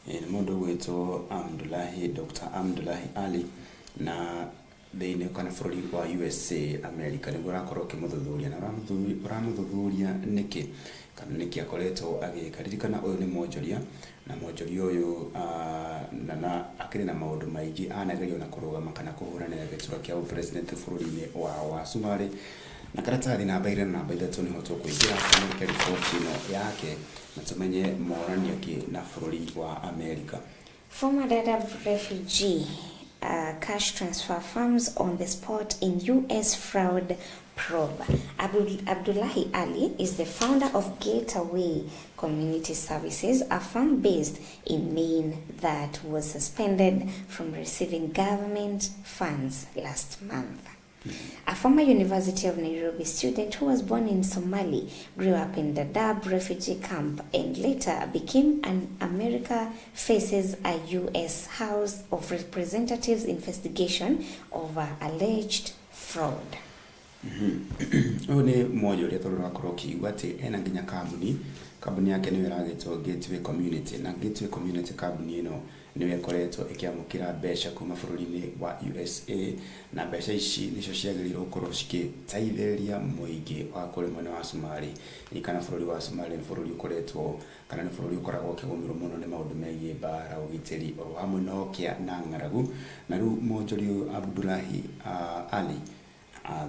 Nĩ mũndũ gwĩtwo Dr. Abdullahi Ali na thĩinĩ kana bũrũri wa USA America nĩguo ũrakorwo ũkĩmũthuthuria na ũramũthuthuria nĩkĩ kana nĩkĩ akoretwo agĩka. Ririkana ũyũ nĩ mwonjoria na mwonjoria ũyũ na akĩrĩ na maũndũ maingĩ anageria na kũrũgama kana kũhũranĩra gĩturwa kĩa president bũrũri-inĩ wa Somali. Na karatathi namba 2 na namba 3 nĩho tũkũingĩra kũmũrĩka riboti ĩno yake na tũmenye moranio kĩ na bũrũri wa America. Former Dadaab refugee cash transfer firms on the spot in U.S. fraud probe. Abdullahi Ali is the founder of Gateway Community Services, a firm based in Maine that was suspended from receiving government funds last month. A former University of Nairobi student who was born in Somali, grew up in the Dadaab refugee camp and later became an America faces a U.S. House of Representatives investigation over alleged fraud. Ũyũ nĩ mwonjoria tondũ ũrakorwo ũkiigua atĩ ena nginya kambuni yake nĩyo ĩragĩtwo Gateway Community, na Gateway Community kambuni ĩno nĩyo ĩkoretwo ĩkĩamũkĩra mbeca kuma bũrũri-inĩ wa USA, na mbeca ici nĩcio ciagĩrĩirwo gũkorwo cikĩteithĩrĩria mũingĩ wa kũrĩa mwena wa Somali. Kana bũrũri wa Somali nĩ bũrũri ũkoretwo kana nĩ bũrũri ũkoragwo ũkĩgũmĩrwo mũno nĩ maũndũ megiĩ mbara, ũgitĩri o hamwe na ũkĩa na ng'aragu. Na rĩu mwonjoria ũyũ Abdullahi Ali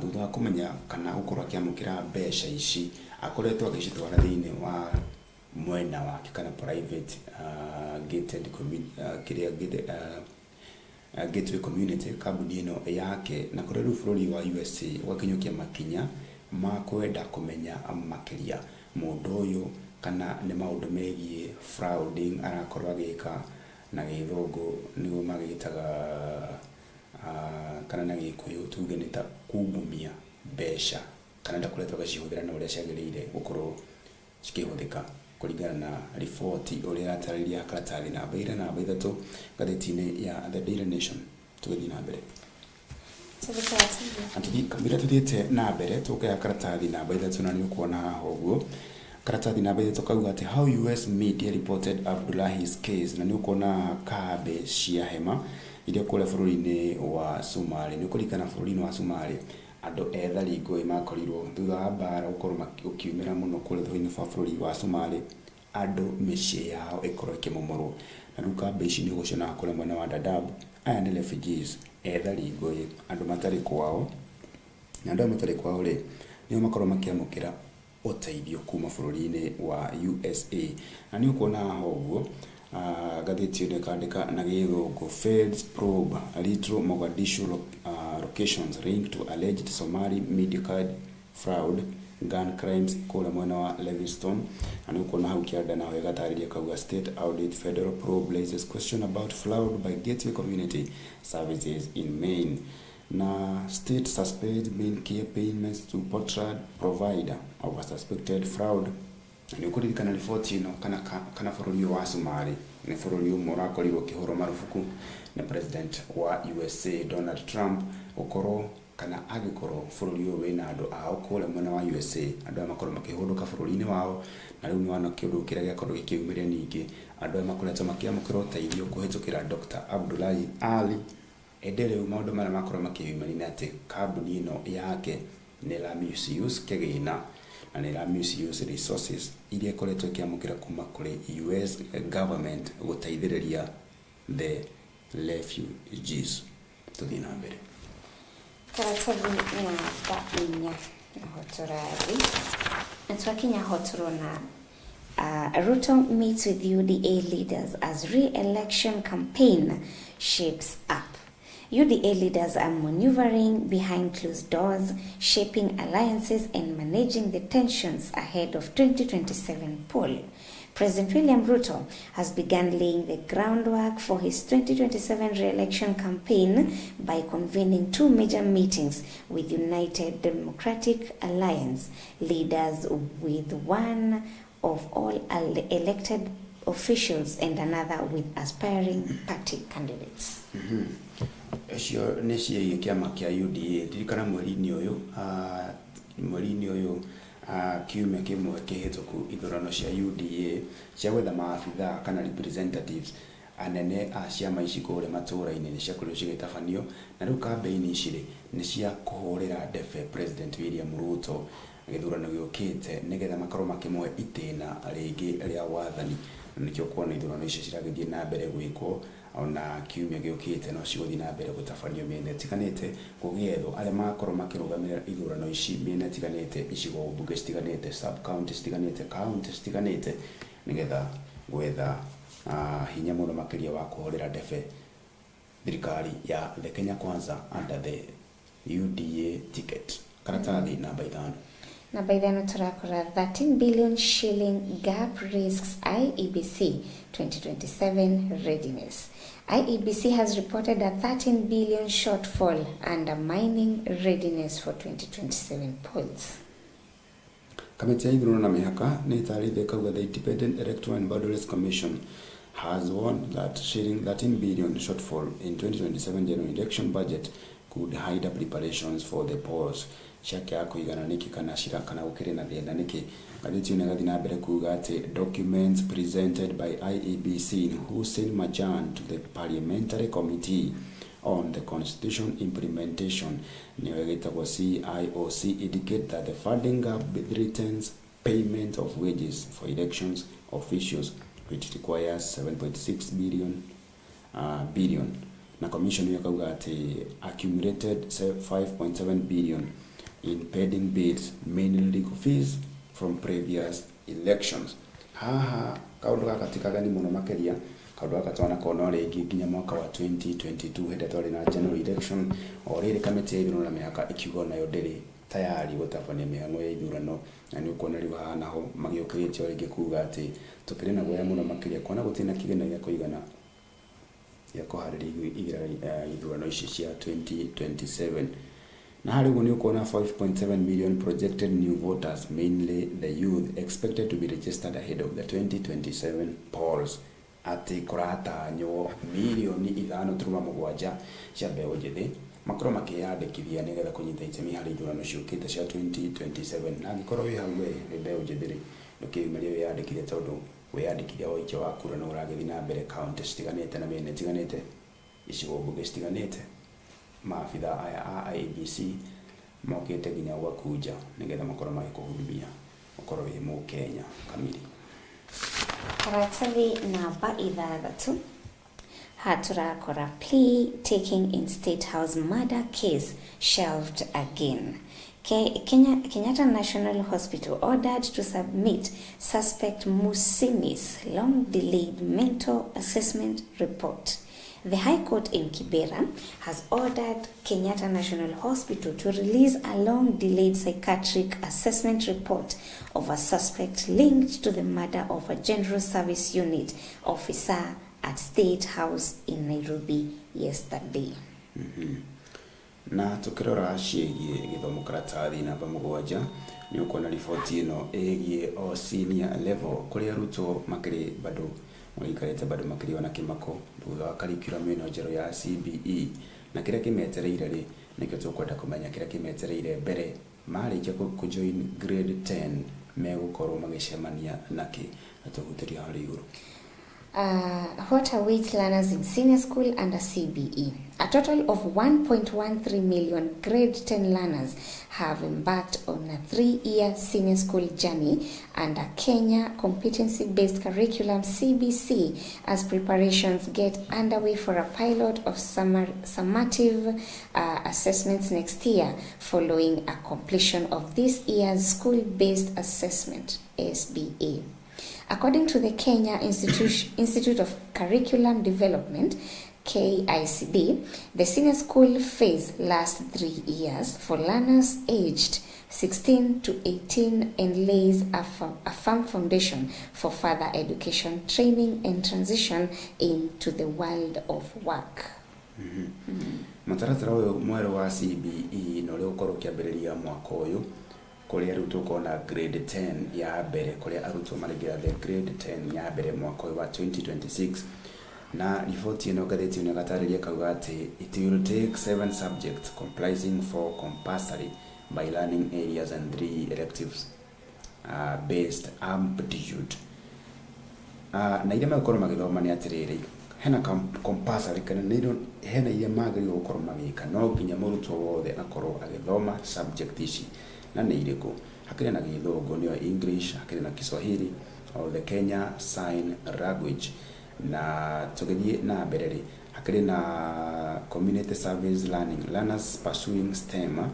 thutha wa kũmenya kana gũkorwo akĩamũkĩra mbeca ici akoretwo agĩcitwara thĩinĩ wa mwena wake kana private gated Gateway Community kambuni ĩno yake, na kũrĩa rĩu bũrũri wa USA ũgakinyũkia makinya ma kwenda kũmenya makĩria mũndũ ũyũ kana nĩ maũndũ megiĩ frauding arakorwo agĩka na gĩthũngũ nĩguo magĩtaga kana na gĩkũyũ tuge nĩ ta kungumia mbeca kana ndakoretwo agĩcihũthĩra na ũrĩa ciagĩrĩire gũkorwo cikĩhũthĩka kũringana na riboti ũrĩa ĩratarĩria karatathi namba 2 na namba 3 ngathĩti-inĩ ya The Daily Nation. Tũgĩthiĩ na mbere. Kamira tuthiĩte na mbere tũkaya karatathi namba 3 na nĩ ũkuona haha ũguo. Karatathi namba 3 kauga atĩ how US media reported Abdullahi's case, na nĩ ũkuona kambe cia hema iria kũrĩa bũrũri-inĩ wa Somali. Nĩ kũrikana bũrũri-inĩ wa Somali andũ ethari ngũĩ makorirwo thutha wa mbara gũkorwo ũkiumĩra mũno kũrĩa thĩinĩ wa bũrũri wa Somali, andũ mĩciĩ yao ĩkorwo ĩkĩmomorwo. Na rĩu kambe ici nĩ gũciona kũrĩa mwena wa Dadaab. Aya nĩ refugees, ethari ngũĩ, andũ matarĩ kwao, na andũ matarĩ kwao rĩ nĩo makorwo makĩamũkĩra ũteithio kuma bũrũri-inĩ wa USA. Na nĩ ũkuona haha ũguo gathĩti ĩno ĩkandĩka na gĩthũngũ Feds probe Little Mogadishu locations linked to alleged Somali media card fraud gun crimes kũrĩa mwena wa Livingston. Na nĩ ũkuona hau kĩanda naho ĩgatarĩria kauga state audit federal probe raises question about fraud by Gateway Community Services in Maine. Na state suspect main care payments to portrait provider of a suspected fraud. Nĩ ũkũririkana riboti ĩno kana bũrũri wa Somali nĩ bũrũri ũmwe ũrakorirwo ũkĩhũrwo marufuku na president wa USA Donald Trump gũkorwo kana agĩkorwo bũrũri ũyũ wĩna andũ ao kũrĩa mwena wa USA, andũ aya makorwo makĩhũndũka bũrũri-inĩ wao. Na rĩu nĩ wana kĩũndũ kĩrĩa gĩakorwo gĩkiumĩria ningĩ andũ aya makoretwo makĩamũkĩra ũteithio kũhĩtũkĩra Dr. Abdullahi Ali. Ĩndĩ rĩu maũndũ marĩa makorwo makĩumĩria nĩ atĩ kambuni ĩno yake nĩ ĩra misuse kĩgĩna na nĩ ĩra misuse resources iria ĩkoretwo ĩkĩamũkĩra kuma kũrĩ US government gũteithĩrĩria the refugees. Tũthiĩ na mbere. Karatathi namba 4 na hotorari. Twakinya hotorona Ruto meets with UDA leaders as re-election campaign shapes up. UDA leaders are maneuvering behind closed doors, shaping alliances and managing the tensions ahead of 2027 poll. President William Ruto has begun laying the groundwork for his 2027 re-election campaign by convening 2 major meetings with United Democratic Alliance leaders, with one of all elected officials and another with aspiring party candidates. Ecio nĩ ciĩgiĩ kĩama kĩa UDA. Ndirikana mweri-inĩ ũyũ kiumia kimwe kihituku ithurano cia UDA cia gwetha maabitha kana representatives anene a ciama ici kũrĩa matũra-inĩ nĩ ciakorirwo cigĩtabanio, na rĩu kambĩini ici nĩ cia kũhũrĩra ndebe President William Ruto gĩthurano gĩũkĩte nĩgetha makorwo makĩmũhe itĩna rĩngĩ rĩa wathani. Nĩkĩo kuona ithurano ici ciragĩthiĩ na mbere gwĩkwo, ona kiumia gĩũkĩte no cigũthiĩ na mbere gũtabanio mĩena ĩtiganĩte, gũgĩethwo arĩa makorwo makĩrũgamĩrĩra ithurano ici mĩena ĩtiganĩte, icigo mbunge citiganĩte, sub counties citiganĩte, counties citiganĩte, nĩgetha gwetha hinya mũno makĩria wa kũhũrĩra ndebe thirikari ya the Kenya Kwanza under the UDA ticket. Karatathi namba 5. Namba 5 turakora 13 billion shilling gap risks IEBC 2027 readiness. IEBC has reported a 13 billion shortfall undermining readiness for 2027 polls. Kamiti ya ithurano na mĩhaka nĩ ĩtarĩirie kauga the Independent Electoral and Boundaries Commission has warned that sharing 13 billion shortfall in 2027 general election budget could hide preparations for the polls. Shaki yako igana niki kana shira kana gukire na thina niki gathiti une gathi na mbere kuga ati documents presented by IEBC Hussein Majan to the Parliamentary Committee on the Constitution Implementation niwegetagwo CIOC indicate that the funding gap threatens payment of wages for elections officials, which requires 7.6 billion. Na commission yakauga ati accumulated 5.7 billion in pending bills, mainly legal fees from previous elections. Haha kaundu katika gani muno makeria kaundu akatwana kona rĩngĩ nginya mwaka wa 2022 hĩndĩ twarĩ na general election, o rĩrĩ kamĩtĩ ya ithurano na mĩhaka ikiuga nayo ndĩrĩ tayari gũtabania mĩhang'o ya ithurano, na nĩ ũkuona rĩu haha naho magĩũkĩrĩtio rĩngĩ kuga atĩ tũkĩrĩ na guoya mũno makĩria kuona gũtirĩ na kĩgĩna gĩa kũigana ya kuharĩrĩria ithurano ici cia 2027. Na harĩ ũguo nĩ ũkuona 5.7 million projected new voters, mainly the youth, expected to be registered ahead of the 2027 polls. Ati kũratanywo milioni 5.7 cia mbeũ njĩthĩ makorwo makĩyandĩkithia nĩgetha kũnyita itemi harĩ ithurano ciũkĩte cia 2027. Na angĩkorwo wĩ hau wĩ mbeũ njĩthĩ rĩ, ndũkĩyumĩrie wĩyandĩkithie tondũ wĩyandĩkithia ũikia wa kura no ũragĩthiĩ na mbere kaunti citiganĩte na mĩena ĩtiganĩte, icigo mbunge citiganĩte. Maabitha aya a IEBC mokĩte nginya gwakunja nĩgetha makorwo magĩkũhudumia ũkorwo wĩ Mũkenya kamili. Karatathi namba 6 haturakora plea taking in State House murder case shelved again. Kenyatta National Hospital ordered to submit suspect Musimi's long-delayed mental assessment report. The High Court in Kibera has ordered Kenyatta National Hospital to release a long-delayed psychiatric assessment report of a suspect linked to the murder of a General Service Unit officer at State House in Nairobi yesterday. Na tukirora ciĩgiĩ gĩthomo karatathi namba 7 nĩ ũkuona riboti ĩno ĩgiĩ o senior level kũrĩa arutwo makĩrĩ bado mũikarĩte bado makĩrĩ ona kĩmako thutha wa curriculum ĩno njerũ ya CBE, na kĩrĩa kĩmetereire rĩ nĩkĩo tũkwenda kũmenya kĩrĩa kĩmetereire mbere marĩkia kũjoin grade 10 megũkorwo magĩcemania nakĩ na tũhutĩria harĩ igũrũ. What awaits learners in senior school under CBE? A total of 1.13 million grade 10 learners have embarked on a 3-year senior school journey under Kenya competency-based curriculum CBC as preparations get underway for a pilot of summative assessments next year following a completion of this year's school-based assessment, SBA. According to the Kenya Institute of Curriculum Development, KICD, the senior school phase lasts 3 years for learners aged 16 to 18 and lays a firm foundation for further education, training and transition into the world of work. Mũtaratara ũyũ mwerũ wa CBE no rĩu ũkorwo ũkĩambĩrĩria mwaka ũyũ kũrĩa arutwo kona grade 10 ya mbere kũrĩa arutwo marĩgĩra the grade 10 ya mbere mwaka wa 2026. Na riboti ĩno ngathĩti ĩno gatarĩria kauga atĩ it will take 7 subjects comprising 4 compulsory by learning areas and 3 electives based aptitude. Na iria magĩkorwo magĩthoma nĩ atĩrĩrĩ, hena compulsory kana hena iria magĩrĩirwo gũkorwo magĩka, no nginya mũrutwo wothe akorwo agĩthoma subject ici, na nĩ irĩkũ? Hakĩrĩ na Gĩthũngũ nĩyo English, hakĩrĩ na Kiswahili, or the Kenya Sign Language, na tũgĩthiĩ na mbere rĩ, hakĩrĩ na community service learning. Learners pursuing STEM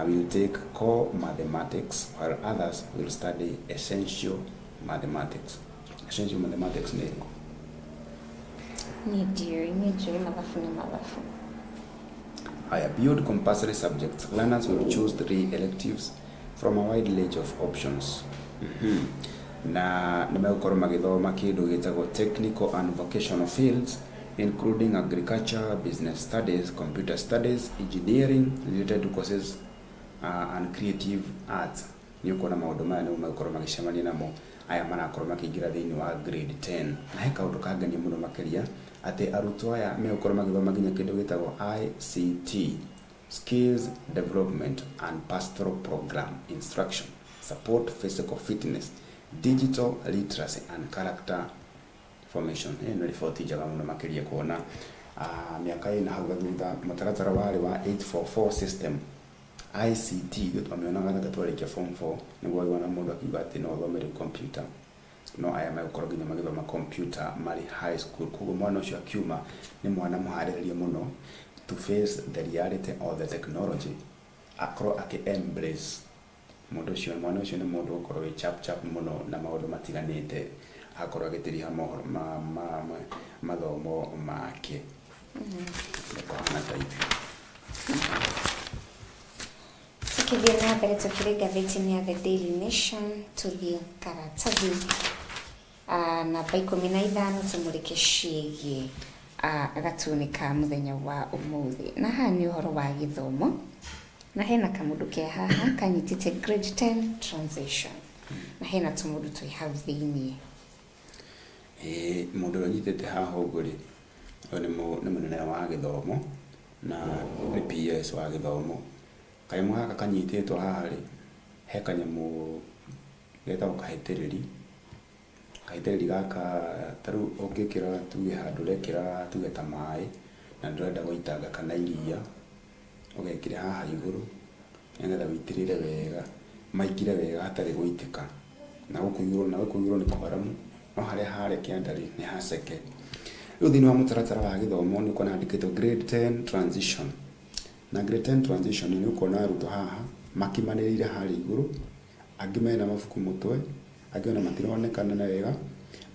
will take core mathematics, while others will study essential mathematics. Essential mathematics nĩ irĩkũ? Nijui mathafu. Beyond compulsory subjects, learners will choose 3 electives from a wide range of options. Na nimegũkorwo magĩthoma kĩndũ gĩtagwo technical and vocational fields, including agriculture, business studies, computer studies, engineering related courses, and creative arts. Nĩ ũkuona maũndũ maya nĩmo megũkorwo magĩcemania namo aya marakorwo makĩingĩra thĩinĩ wa grade 10. Na he kaũndũ kangenia mũno makĩria atĩ arutwo aya megũkorwo magĩthoma nginya kĩndũ gĩtagwo ICT, skills development and pastoral program instruction, support physical fitness, digital literacy and character formation. Nĩ riboti njega mũno makĩria kuona mĩaka ĩna hau thutha mũtaratara warĩ wa 844 system. ICT twamĩonaga na twarĩkia form 4 nĩguo wona mũndũ akiuga atĩ no thomere computer, no aya megũkorwo nginya magĩthoma computer marĩ high school. Koguo mwana ũcio akiuma nĩ mwana mũharĩrĩrie mũno to face the reality of the technology, akorwo embrace mwana ũcio nĩ mũndũ ũkorwo chap mũno na maũndũ matiganĩte, akorwo agĩtĩria mathomo make. Tukĩthiĩ na mbere tukĩrĩ ngathĩti-inĩ ya The Daily Nation, tũthiĩ karatathi namba 15 tũmũrĩke ciĩgiĩ gatuni ka mũthenya wa ũmũthĩ. Na haha nĩ ũhoro wa gĩthomo, na hena kamũndũ ke haha kanyitĩte grade 10 transition, na hena tũmũndũ twĩ hau thĩinĩ. Mũndũ ũrĩa anyitĩte haha ũguo rĩ, nĩ mũnene wa gĩthomo na nĩ PS wa gĩthomo. Kanyamũ gaka kanyitĩtwo haha rĩ, he kanyamũ getagwo kahĩtĩrĩri gaka tarĩu ũngĩkĩra tuge handũ ũrekĩra tuge ta maĩ na ndũrenda gũitanga kana iria, ũgekĩra haha igũrũ nĩgetha wĩitĩrĩre wega, maingĩre wega hatarĩ gũitĩka. Na gũkũ igũrũ nĩ kwaramu, no harĩa harĩa kĩanda rĩ nĩ haceke. Rĩu thĩinĩ wa mũtaratara wa gĩthomo nĩ ũkuona handĩkĩtwo grade 10 transition. Na grade 10 transition nĩ ũkuona arutwo haha makimanĩrĩire harĩa igũrũ, angĩ mena mabuku mũtwe, angĩ ona matironekana na wega,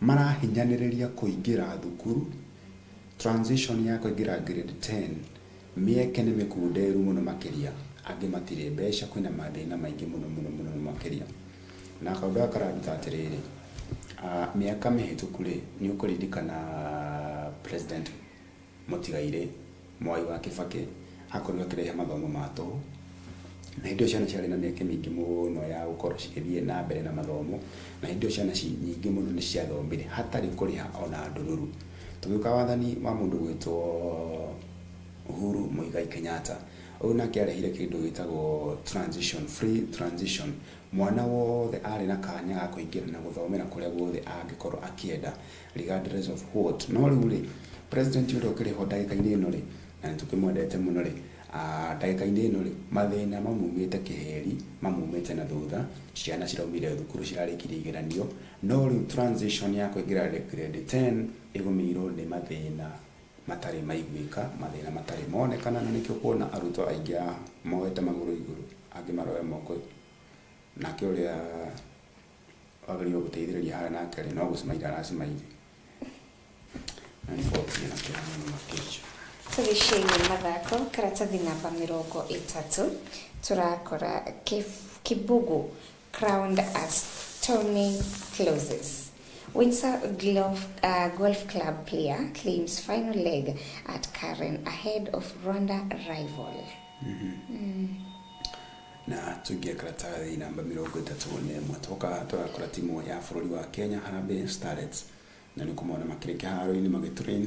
marahinyanĩrĩria kũingĩra thukuru. Transition ya kũingĩra grade 10 mĩeke nĩ mĩkunderu mũno makĩria, angĩ matirĩ mbeca, kwĩna mathĩna maingĩ mũno makĩria. Na kaũndũ gaka kararuta atĩrĩrĩ, mĩaka mĩhĩtũku rĩ, nĩ ũkũririkana President Mũtigairĩ Mwai wa Kĩbakĩ akorirwo akĩrehe mathomo ma tũhũ, na hĩndĩ ĩyo ciana ciarĩ na mĩeke mĩingĩ mũno ya gũkorwo cigĩthiĩ na mbere na mathomo, na hĩndĩ ĩyo ciana nyingĩ mũno nĩ ciathomire hatarĩ kũrĩha ona ndũrũrũ. Tũgĩũka wathani wa mũndũ gwĩtwo Uhuru Muigai Kenyatta, ũyũ nake arehire kĩndũ gĩtagwo transition, free transition. Mwana wothe arĩ na kanya ga kũingĩra na gũthomera kũrĩa guothe angĩkorwo akĩenda regardless of what. No rĩu rĩ, president ũrĩa ũkĩrĩho ndagĩka-inĩ ĩno rĩ, na nĩtũkĩmwendete mũno rĩ, ndagĩka-inĩ ĩno rĩ, mathĩna mamumĩte kĩheri, mamumĩte na thutha, ciana ciraumire thukuru cirarĩkirie igeranio, no rĩu transition ya kũingĩra grade 10 ĩgũmĩirwo nĩ mathĩna matarĩ maiguĩka, mathĩna matarĩ monekana, na nĩkĩo kuona arutwo aingĩ moete magũrũ igũrũ, angĩ maroe moko, nake ũrĩa wagĩrĩirwo gũteithĩrĩria harĩa nake rĩ, no gũcimaira aracimaire. Na nĩ boti na kĩrang'ano makĩcio. Tũgĩciĩgiĩ mathako, karatathi namba 30 tũrakora Kibugu crowned as Tony closes. Windsor Golf Club player claims final leg at Karen ahead of Rwanda rival. Na tugia karatathi namba 31 tũrakora timu ya bũrũri wa Kenya Harambee Starlets, na nĩ kũmona makĩrĩ kĩharo-inĩ magĩtrain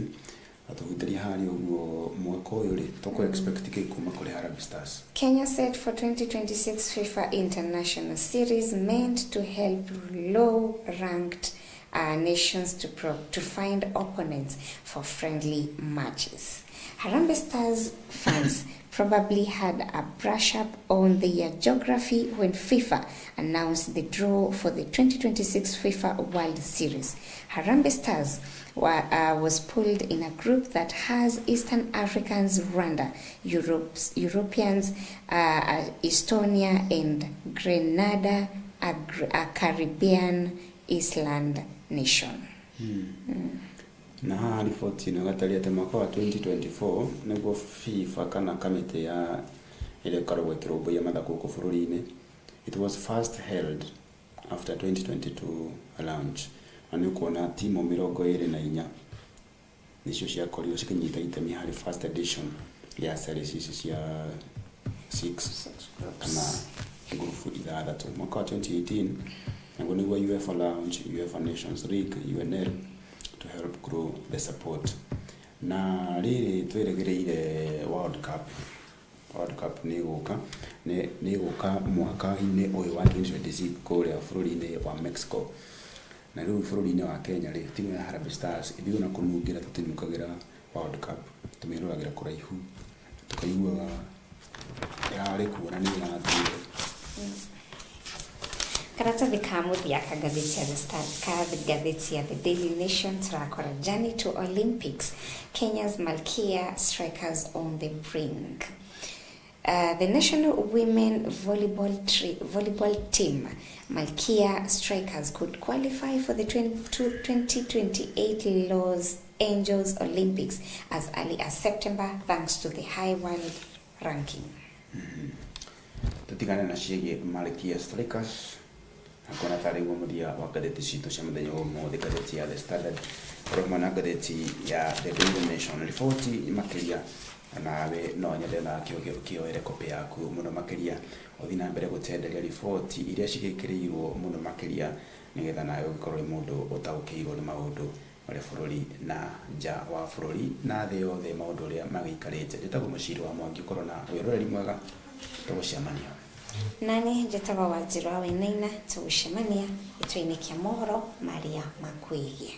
Kenya set for 2026 FIFA International Series meant to help low-ranked nations to find opponents for friendly matches. Harambee Stars fans probably had a brush up on their geography when FIFA announced the draw for the 2026 FIFA World Series. Harambee Stars was pulled in a group that has Eastern Africans, Rwanda, Europeans, Estonia, and Grenada, a Caribbean island nation. Na ripoti na gatalia te mwaka wa 2024 niguo FIFA kana kamite ya ile karwa kirobo ya mathako ko bururi-ini. It was first held after 2022 launch. Ani kuona timu 24 nicio cia korio cikinyita itemi hari first edition ya series cia 6 kana grupu ithathatu. Mwaka wa 2018 niguo niguo UEFA launch, UEFA Nations League, UNL to help grow the support. Na riri tweregereire World Cup ni guka mwaka-ini uyu wa 2026 kuria bururi-ini wa Mexico. Na riu bururi-ini wa Kenya ri timu ya Harambee Stars ithiu na kunungira tutinukagira World Cup tumiruragira kuraihu tukaiguaga yari kuona ni irathire. Karatathi ka muthia ka ngathĩti ya The Star, ka ngathĩti ya The Daily Nation, turakora journey to Olympics, Kenya's Malkia strikers on the brink. The national women volleyball team, Malkia strikers, could qualify for the 2028 Los Angeles Olympics as early as September thanks to the high world ranking. Tutigane na ciĩgiĩ Malkia strikers. Akona tarĩguo mũthia wa ngathĩti citũ cia mũthenya wa ũmũthĩ, ngathĩti ya The Standard oro na ngathĩti ya The Daily Nation. Riboti makĩria nawe no nyende na kĩoere kopi yaku mũno makĩria ũthiĩ na mbere gũtenderia riboti iria cigĩkĩrĩirwo mũno makĩria nĩgetha nawe ũgĩkorwo wĩ mũndũ ũtaũkĩirwo nĩ maũndũ marĩa bũrũri na nja wa bũrũri na thĩ yothe maũndũ ũrĩa magĩikarĩte. Njĩtagwo Mũciri wa Mwangi, ũkorwo na wĩroreri mwega, tũgũcemania. Nani njĩtagwo Wanjiru wa Wainaina, tũgũcemania gĩtũ-inĩ kĩa mohoro marĩa makwĩgiĩ.